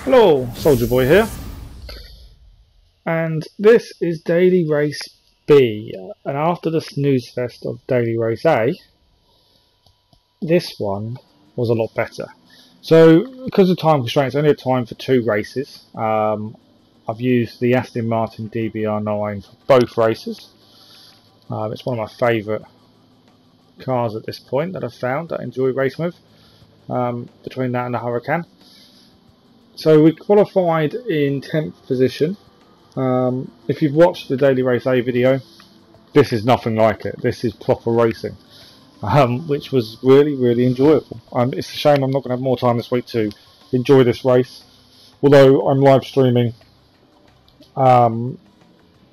Hello, Soldier Boy here, and this is Daily Race B, and after the snooze fest of Daily Race A, this one was a lot better. So, because of time constraints, I only had time for 2 races. I've used the Aston Martin DBR9 for both races. It's one of my favourite cars at this point that I've found that I enjoy racing with, between that and the Hurricane. So we qualified in 10th position. If you've watched the Daily Race A video, this is nothing like it. This is proper racing, which was really enjoyable. It's a shame I'm not going to have more time this week to enjoy this race, although I'm live streaming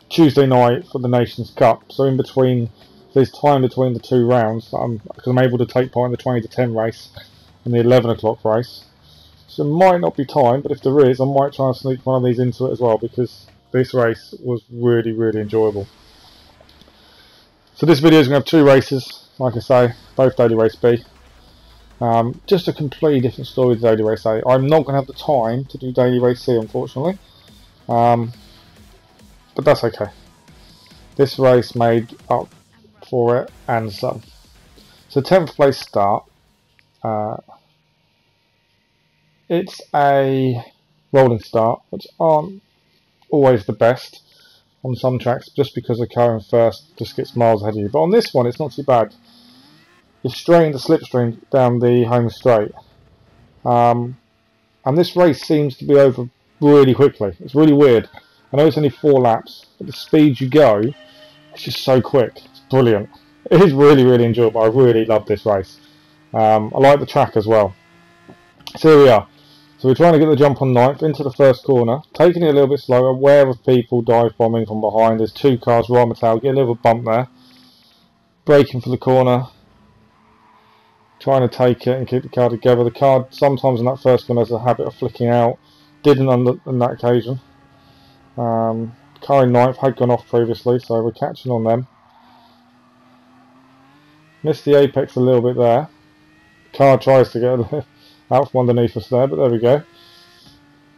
Tuesday night for the Nations Cup, so in between, there's time between the 2 rounds, because I'm able to take part in the 20 to 10 race and the 11 o'clock race. So there might not be time, but if there is, I might try and sneak one of these into it as well, because this race was really enjoyable. So this video is going to have 2 races, like I say, both Daily Race B. Just a completely different story to Daily Race A. I'm not going to have the time to do Daily Race C, unfortunately. But that's okay. This race made up for it and some. So 10th place start. It's a rolling start, which aren't always the best on some tracks, just because the car in first just gets miles ahead of you. But on this one, it's not too bad. You're straight the slipstream down the home straight, and this race seems to be over really quickly. It's really weird. I know it's only 4 laps, but the speed you go, it's just so quick. It's brilliant. It is really enjoyable. I really love this race. I like the track as well. So here we are. So we're trying to get the jump on 9th into the first corner, taking it a little bit slower, aware of people dive bombing from behind. There's 2 cars right on the tail, get a little bump there. Braking for the corner, trying to take it and keep the car together. The car sometimes in that first one has a habit of flicking out. Didn't on that occasion. Car in 9th had gone off previously, so we're catching on them. Missed the apex a little bit there. Car tries to get out from underneath us there, but there we go.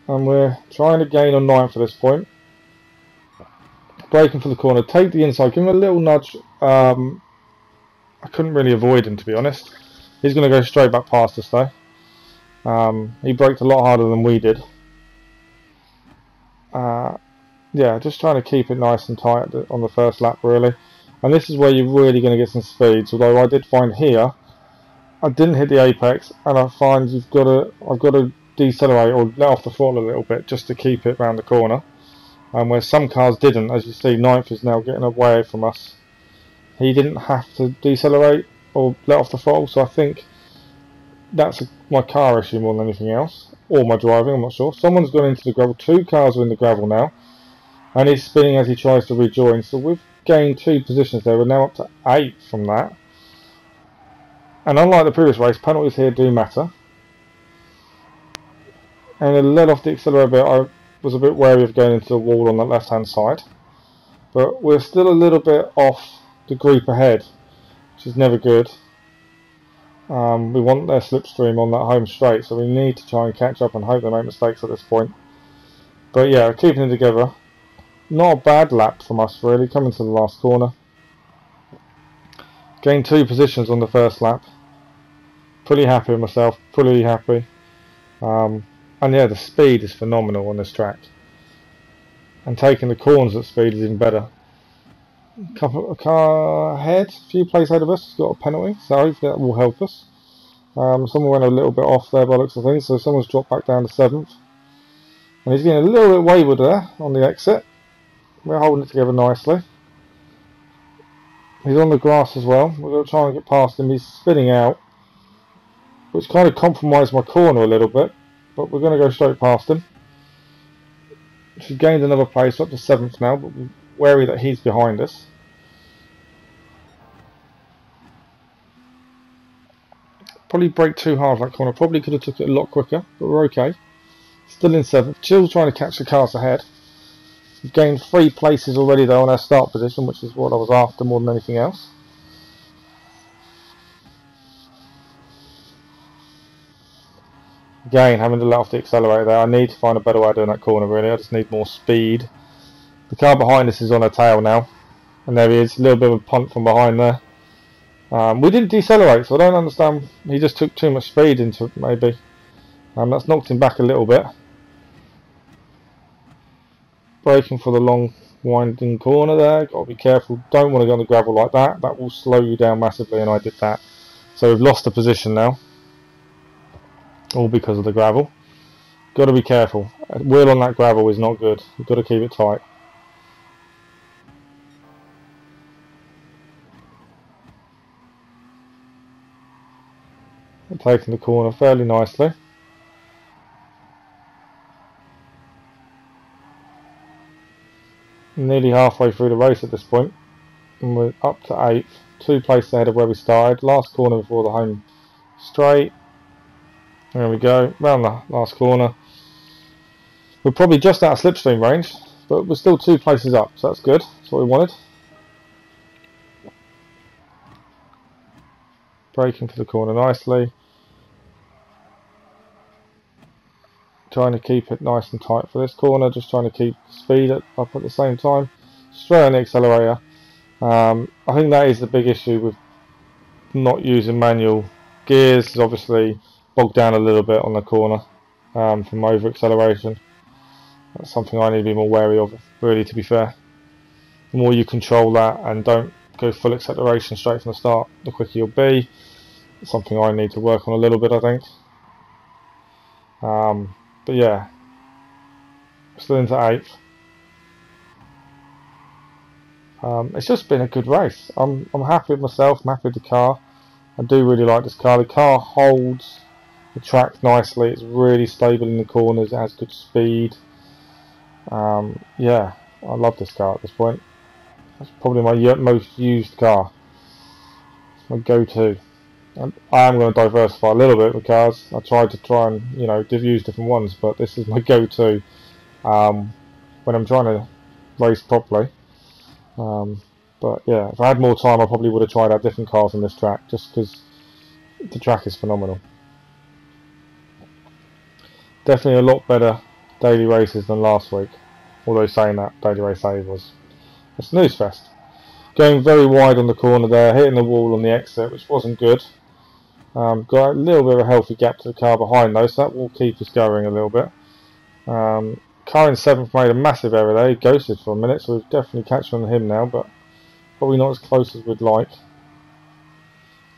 And we're trying to gain on 9th at this point. Braking for the corner, take the inside, give him a little nudge. I couldn't really avoid him, to be honest. He's going to go straight back past us though. He braked a lot harder than we did. Yeah, just trying to keep it nice and tight on the first lap really. And this is where you're really going to get some speeds, although I did find here I didn't hit the apex, and I find I've got to decelerate or let off the throttle a little bit just to keep it round the corner. And where some cars didn't, as you see, 9th is now getting away from us. He didn't have to decelerate or let off the throttle, so I think that's my car issue more than anything else, or my driving. I'm not sure. Someone's gone into the gravel. 2 cars are in the gravel now, and he's spinning as he tries to rejoin. So we've gained 2 positions there. We're now up to 8 from that. And unlike the previous race, penalties here do matter. And I let off the accelerator a bit. I was a bit wary of going into the wall on the left hand side. But we're still a little bit off the group ahead, which is never good. We want their slipstream on that home straight, so we need to try and catch up and hope they make mistakes at this point. But yeah, keeping it together. Not a bad lap from us really, coming to the last corner. Gained 2 positions on the first lap. Pretty happy with myself, pretty happy. And yeah, the speed is phenomenal on this track. And taking the corners at speed is even better. A car ahead, a few places ahead of us, has got a penalty, so hopefully that will help us. Someone went a little bit off there by the looks of things, so someone's dropped back down to 7th. And he's getting a little bit wayward there on the exit. We're holding it together nicely. He's on the grass as well. We're going to try and get past him. He's spinning out, which kind of compromised my corner a little bit, but we're going to go straight past him. She's gained another place, up to 7th now, but we're wary that he's behind us. Probably braked too hard that corner. Probably could have took it a lot quicker, but we're okay. Still in 7th. Still trying to catch the cars ahead. We've gained 3 places already though on our start position, which is what I was after more than anything else. Again, having to let off the accelerator there. I need to find a better way of doing that corner really. I just need more speed. The car behind us is on a tail now. And there he is, a little bit of a punt from behind there. We didn't decelerate, so I don't understand. He just took too much speed into it maybe. That's knocked him back a little bit. Braking for the long winding corner there. Got to be careful. Don't want to go on the gravel like that. That will slow you down massively, and I did that. So we've lost the position now. All because of the gravel. Got to be careful. A wheel on that gravel is not good. You've got to keep it tight. Taking the corner fairly nicely. Nearly halfway through the race at this point, and we're up to 8th, 2 places ahead of where we started. Last corner before the home straight. There we go, round the last corner. We're probably just out of slipstream range, but we're still 2 places up, so that's good. That's what we wanted. Braking for the corner nicely. Trying to keep it nice and tight for this corner, just trying to keep speed up at the same time. Straight on the accelerator. I think that is the big issue with not using manual gears. Is obviously bogged down a little bit on the corner from over acceleration. That's something I need to be more wary of, really, to be fair. The more you control that and don't go full acceleration straight from the start, the quicker you'll be. It's something I need to work on a little bit, I think. But yeah, still into 8th. It's just been a good race. I'm happy with myself. I'm happy with the car. I do really like this car. The car holds the track nicely. It's really stable in the corners. It has good speed. Yeah, I love this car at this point. It's probably my most used car. It's my go-to. I am going to diversify a little bit with cars. I tried to use different ones, but this is my go-to when I'm trying to race properly. But yeah, if I had more time, I probably would have tried out different cars on this track, just because the track is phenomenal. Definitely a lot better daily races than last week. Although saying that, daily race A was a snooze fest. Going very wide on the corner there, hitting the wall on the exit, which wasn't good. Got a little bit of a healthy gap to the car behind though, so that will keep us going a little bit. Car in 7th made a massive error there. He ghosted for a minute, so we're definitely catching on him now, but probably not as close as we'd like.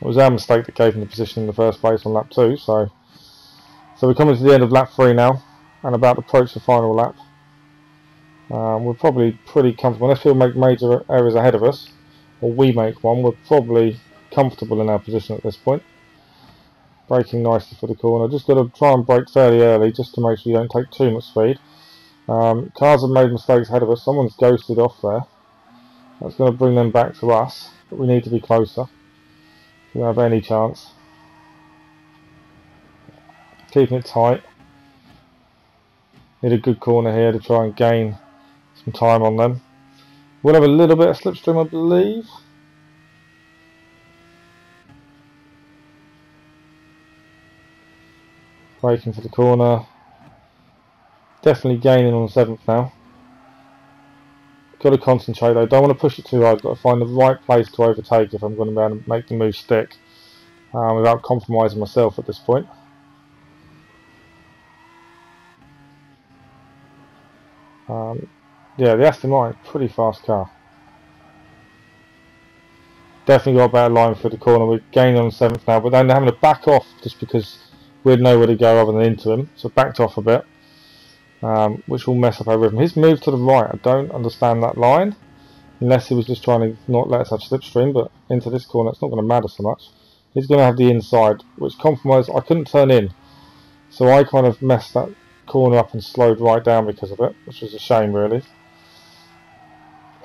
It was our mistake that gave him the position in the first place on lap 2, so we're coming to the end of lap 3 now, and about to approach the final lap. We're probably pretty comfortable, unless people make major errors ahead of us, or we make one. We're probably comfortable in our position at this point. Braking nicely for the corner. Just got to try and brake fairly early, just to make sure you don't take too much speed. Cars have made mistakes ahead of us. Someone's ghosted off there. That's going to bring them back to us, but we need to be closer. We don't have any chance. Keeping it tight. Need a good corner here to try and gain some time on them. We'll have a little bit of slipstream, I believe. Braking for the corner. Definitely gaining on 7th now. Got to concentrate though. Don't want to push it too hard. Got to find the right place to overtake if I'm going to be able to make the move stick without compromising myself at this point. Yeah, the Aston Martin, pretty fast car. Definitely got a better line for the corner. We're gaining on 7th now, but then they're having to back off just because we had nowhere to go other than into him. So backed off a bit, which will mess up our rhythm. His move to the right, I don't understand that line, unless he was just trying to not let us have slipstream, but into this corner it's not going to matter so much. He's going to have the inside, which compromised. I couldn't turn in, so I kind of messed that corner up and slowed right down because of it, which was a shame really.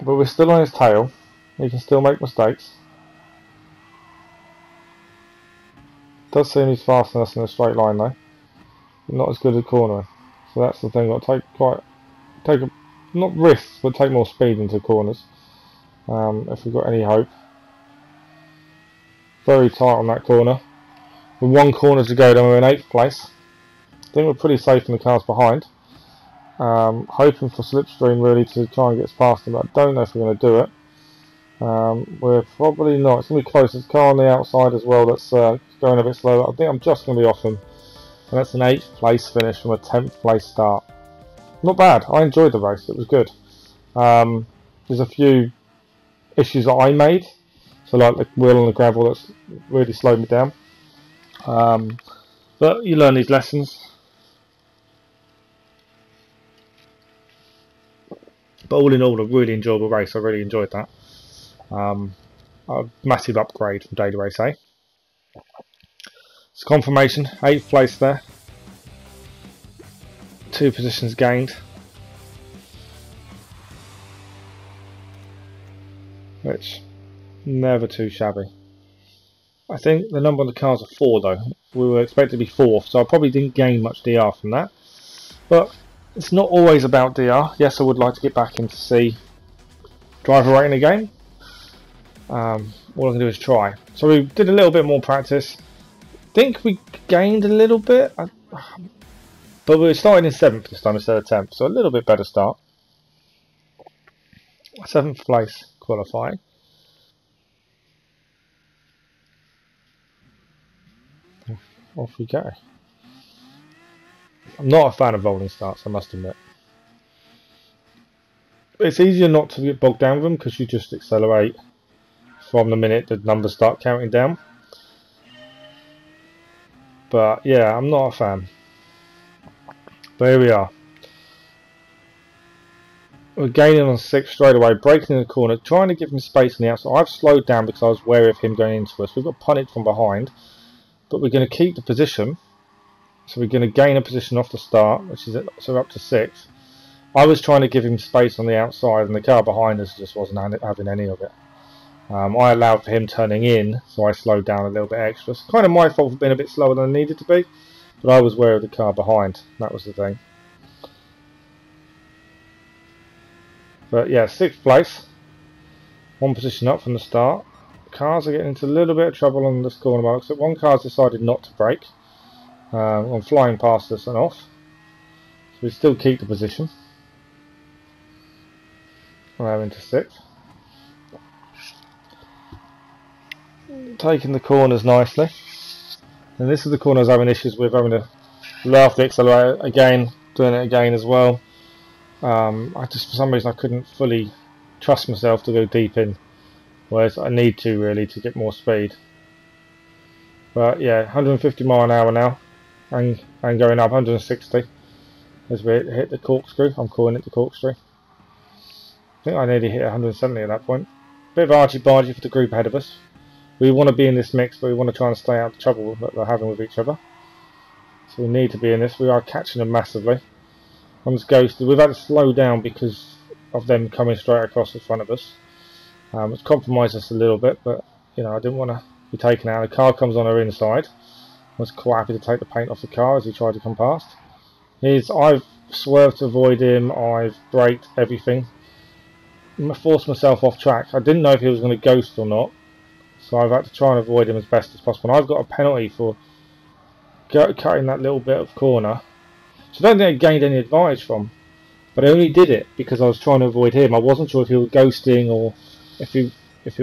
But we're still on his tail. He can still make mistakes. Does seem he's faster than us in a straight line though, but not as good at cornering. So that's the thing. Got to take not risks, but take more speed into corners if we've got any hope. Very tight on that corner. With 1 corner to go, then we're in 8th place. I think we're pretty safe in the cars behind. Hoping for slipstream really to try and get us past them, but I don't know if we're going to do it. We're probably not. It's going to be close. There's a car on the outside as well that's going a bit slower. I think I'm just going to be off him. And that's an 8th place finish from a 10th place start. Not bad. I enjoyed the race. It was good. There's a few issues that I made. So like the wheel on the gravel that's really slowed me down. But you learn these lessons. But all in all, a really enjoyable race. I really enjoyed that. A massive upgrade from day to race A. It's confirmation, 8th place there. 2 positions gained. Which, never too shabby. I think the number on the cars are 4 though. We were expected to be 4th, so I probably didn't gain much DR from that. But it's not always about DR. Yes, I would like to get back into C driver rating again. All I can do is try. So we did a little bit more practice. Think we gained a little bit, but we started in 7th this time instead of 10th, so a little bit better start. 7th place qualifying. Off we go. I'm not a fan of rolling starts, I must admit. It's easier not to get bogged down with them because you just accelerate from the minute the numbers start counting down. But yeah, I'm not a fan. But here we are. We're gaining on 6th straight away, breaking in the corner, trying to give him space on the outside. I've slowed down because I was wary of him going into us. We've got punted from behind, but we're going to keep the position. So we're going to gain a position off the start, which is so we're up to 6th. I was trying to give him space on the outside, and the car behind us just wasn't having any of it. I allowed for him turning in, so I slowed down a little bit extra. It's kind of my fault for being a bit slower than I needed to be, but I was wary of the car behind. That was the thing. But yeah, 6th place. 1 position up from the start. Cars are getting into a little bit of trouble on this corner mark, so one car's decided not to brake. I'm flying past us and off. So we still keep the position. We're into 6th. Taking the corners nicely. And this is the corner I was having issues with, having to laugh the accelerator again, doing it again as well. I just, for some reason, I couldn't fully trust myself to go deep in, whereas I need to really to get more speed. But yeah, 150 mile an hour now, and going up 160 as we hit the corkscrew. I'm calling it the corkscrew. I think I nearly hit 170 at that point. Bit of argy-bargy for the group ahead of us. We want to be in this mix, but we want to try and stay out of the trouble that they're having with each other. So we need to be in this. We are catching them massively. I'm just ghosted. We've had to slow down because of them coming straight across in front of us. It's compromised us a little bit, but you know, I didn't want to be taken out. The car comes on our inside. I was quite happy to take the paint off the car as he tried to come past. I've swerved to avoid him. I've braked everything. I forced myself off track. I didn't know if he was going to ghost or not, so I've had to try and avoid him as best as possible. And I've got a penalty for cutting that little bit of corner, so I don't think I gained any advantage from, but I only did it because I was trying to avoid him. I wasn't sure if he was ghosting or if he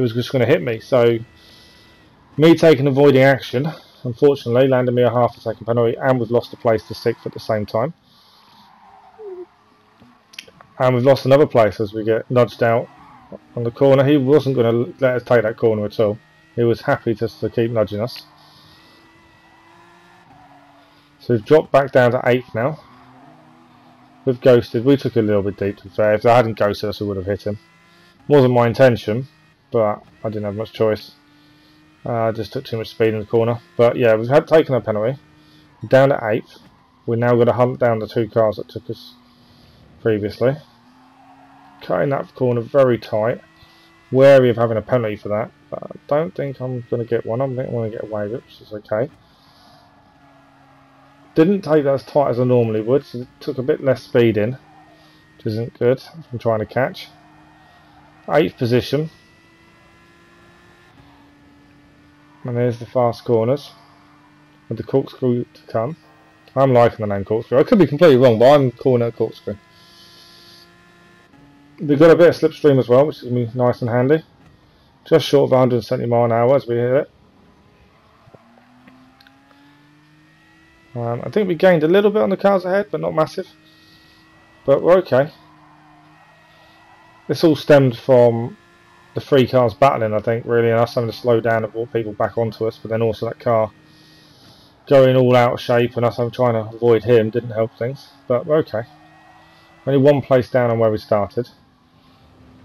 was just going to hit me. So me taking avoiding action, unfortunately, landed me a half a second penalty, and we've lost a place to 6th at the same time. And we've lost another place as we get nudged out on the corner. He wasn't going to let us take that corner at all. He was happy just to keep nudging us. So we've dropped back down to 8th now. We've ghosted. We took a little bit deep, to be fair. If they hadn't ghosted us, we would have hit him. Wasn't my intention, but I didn't have much choice. I just took too much speed in the corner. But yeah, we've taken a penalty. We're down to 8th. We're now going to hunt down the 2 cars that took us previously. Cutting that corner very tight. Wary of having a penalty for that, but I don't think I'm going to get one. I think I'm going to get away with it, which is okay. Didn't take that as tight as I normally would, so it took a bit less speed in, which isn't good from trying to catch. 8th position. And there's the fast corners with the corkscrew to come. I'm liking the name corkscrew. I could be completely wrong, but I'm calling it a corkscrew. We've got a bit of slipstream as well, which is going to be nice and handy. Just short of 170 mile an hour as we hit it. I think we gained a little bit on the cars ahead, but not massive. But we're okay. This all stemmed from the three cars battling, I think, really, and us having to slow down and brought people back onto us, but then also that car going all out of shape and us trying to avoid him didn't help things. But we're okay. Only one place down on where we started.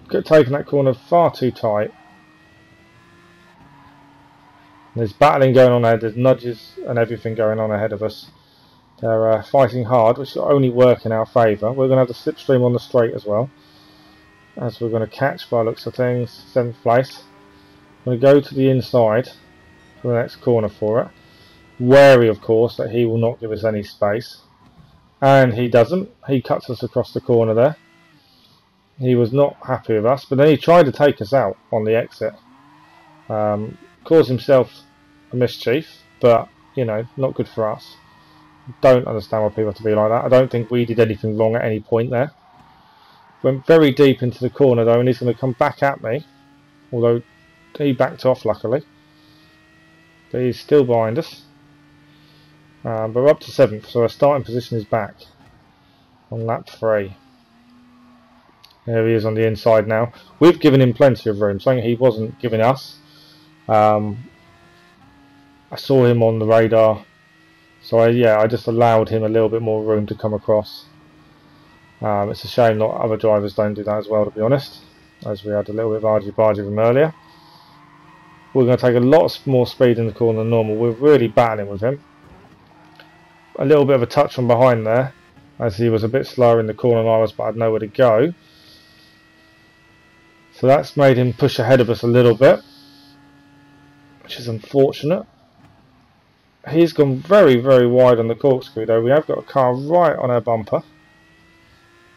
Could have taken that corner far too tight. There's battling going on ahead, there's nudges and everything going on ahead of us. They're fighting hard, which will only work in our favour. We're going to have the slipstream on the straight as well, as we're going to catch by looks of things, 7th place. I'm going to go to the inside for the next corner for it. Wary, of course, that he will not give us any space. And he doesn't. He cuts us across the corner there. He was not happy with us, but then he tried to take us out on the exit. Caused himself a mischief, but, you know, not good for us. Don't understand why people have to be like that. I don't think we did anything wrong at any point there. Went very deep into the corner though, and he's going to come back at me. Although he backed off luckily. But he's still behind us. But we're up to 7th, so our starting position is back on lap 3. There he is on the inside now. We've given him plenty of room, something he wasn't giving us. I saw him on the radar, so I just allowed him a little bit more room to come across. It's a shame that other drivers don't do that as well, to be honest, as we had a little bit of argy-bargy with him earlier. We're going to take a lot more speed in the corner than normal. We're really battling with him. A little bit of a touch from behind there, as he was a bit slower in the corner than I was, but I had nowhere to go. So that's made him push ahead of us a little bit, which is unfortunate. He's gone very, very wide on the corkscrew though. We have got a car right on our bumper.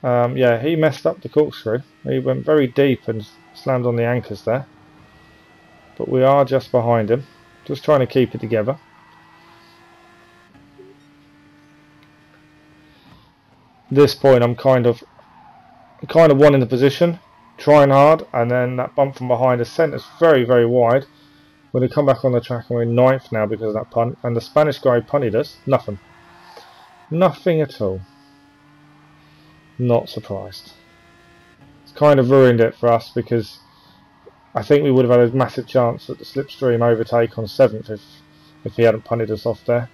Yeah, he messed up the corkscrew. He went very deep and slammed on the anchors there. But we are just behind him, just trying to keep it together. At this point I'm kind of wanting the position, trying hard, and then that bump from behind has sent us very, very wide. We're going to come back on the track and we're in 9th now because of that punt, and the Spanish guy punted us. Nothing. Nothing at all. Not surprised. It's kind of ruined it for us because I think we would have had a massive chance at the slipstream overtake on 7th if he hadn't punted us off there.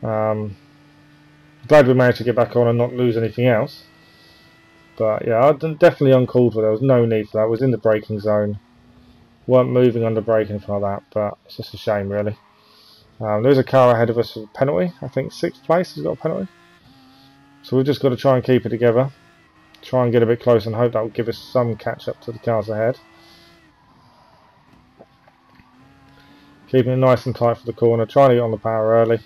Glad we managed to get back on and not lose anything else. But yeah, definitely uncalled for. There was no need for that. It was in the braking zone. Weren't moving under braking for that, but it's just a shame really. There's a car ahead of us with a penalty. I think 6th place has got a penalty. So we've just got to try and keep it together. Try and get a bit closer and hope that will give us some catch up to the cars ahead. Keeping it nice and tight for the corner, trying to get on the power early.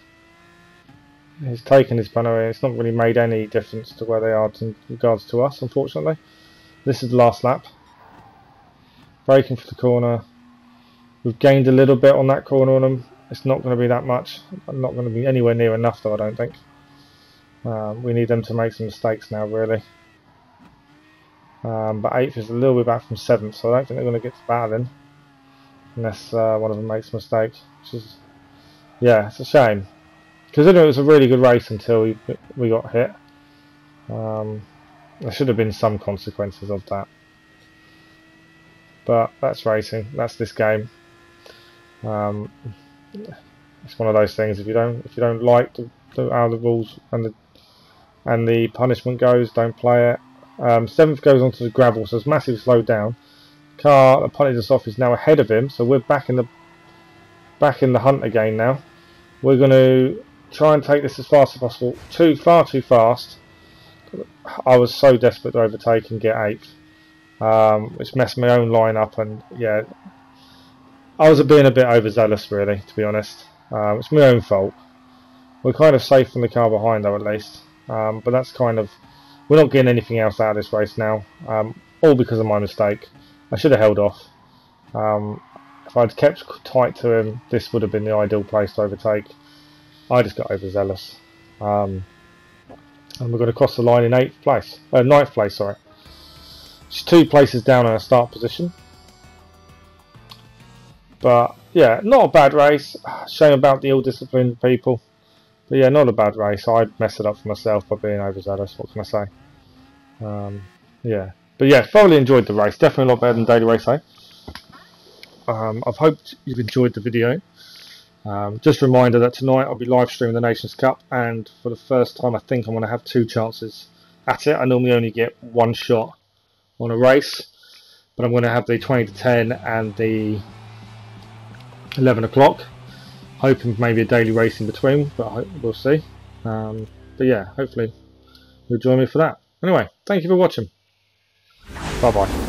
He's taken his penalty. It's not really made any difference to where they are in regards to us, unfortunately. This is the last lap. Braking for the corner. We've gained a little bit on that corner on them. It's not going to be that much. Not going to be anywhere near enough though, I don't think. We need them to make some mistakes now really. But 8th is a little bit back from 7th, so I don't think they're going to get to battling unless one of them makes a mistake, which is, yeah, it's a shame. Considering it was a really good race until we got hit. There should have been some consequences of that. But that's racing. That's this game. It's one of those things. If you don't like how the rules and the punishment goes, don't play it. 7th goes onto the gravel, so it's massively slowed down. Car that punted us off is now ahead of him, so we're back in the hunt again now. We're going to try and take this as fast as possible. Far too fast. I was so desperate to overtake and get 8th, which messed my own line up, and yeah, I was being a bit overzealous really, to be honest. It's my own fault. We're kind of safe from the car behind though, at least, but that's kind of, we're not getting anything else out of this race now, all because of my mistake. I should have held off. If I'd kept tight to him, this would have been the ideal place to overtake. I just got overzealous. and we're going to cross the line in 9th place, sorry. Just 2 places down in a start position. But yeah, not a bad race. Shame about the ill-disciplined people. But yeah, not a bad race. I'd mess it up for myself by being overzealous. What can I say? Yeah, but yeah, thoroughly enjoyed the race. Definitely a lot better than daily race, eh? I've hoped you've enjoyed the video. Just a reminder that tonight I'll be live streaming the Nations Cup, and for the first time I think I'm going to have 2 chances at it. I normally only get 1 shot on a race, but I'm going to have the 20 to 10 and the 11 o'clock, hoping maybe a daily race in between, but we'll see. But yeah, hopefully you'll join me for that. Anyway, thank you for watching. Bye bye.